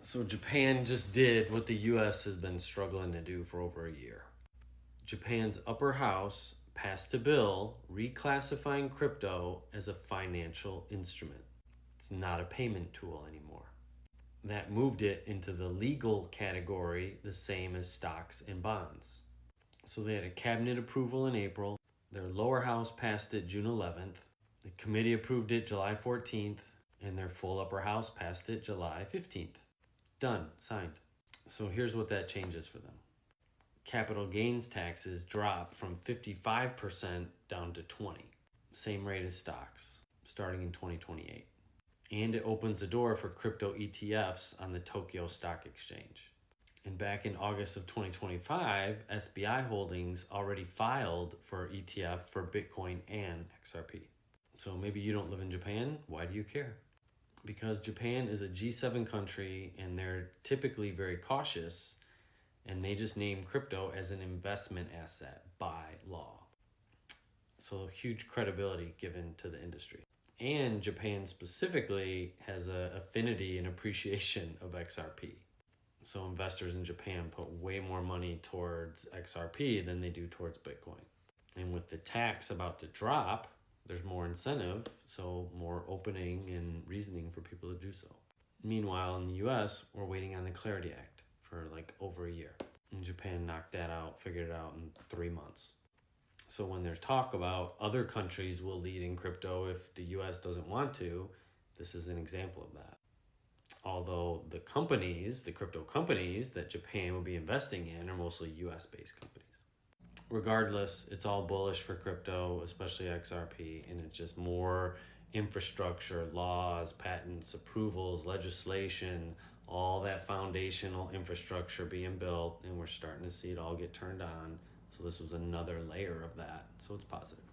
So Japan just did what the US has been struggling to do for over a year. Japan's upper house passed a bill reclassifying crypto as a financial instrument. It's not a payment tool anymore. That moved it into the legal category, the same as stocks and bonds. So they had a cabinet approval in April. Their lower house passed it June 11th. The committee approved it July 14th, and their full upper house passed it July 15th. Done, signed. So here's what that changes for them. Capital gains taxes drop from 55% down to 20%, same rate as stocks, starting in 2028. And it opens the door for crypto ETFs on the Tokyo Stock Exchange. And back in August of 2025, SBI Holdings already filed for ETF for Bitcoin and XRP. So maybe you don't live in Japan. Why do you care? Because Japan is a G7 country and they're typically very cautious, and they just name crypto as an investment asset by law. So huge credibility given to the industry. And Japan specifically has an affinity and appreciation of XRP. So investors in Japan put way more money towards XRP than they do towards Bitcoin. And with the tax about to drop, there's more incentive, so more opening and reasoning for people to do so. Meanwhile, in the US, we're waiting on the Clarity Act for like over a year. And Japan knocked that out, figured it out in 3 months. So when there's talk about other countries will lead in crypto if the US doesn't want to, this is an example of that. Although the companies, the crypto companies that Japan will be investing in are mostly US-based companies. Regardless, it's all bullish for crypto, especially XRP, and it's just more infrastructure, laws, patents, approvals, legislation, all that foundational infrastructure being built, and we're starting to see it all get turned on. So this was another layer of that, so it's positive.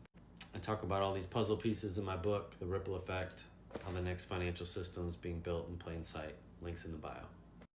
I talk about all these puzzle pieces in my book, The Ripple Effect, how the next financial system is being built in plain sight. Links in the bio.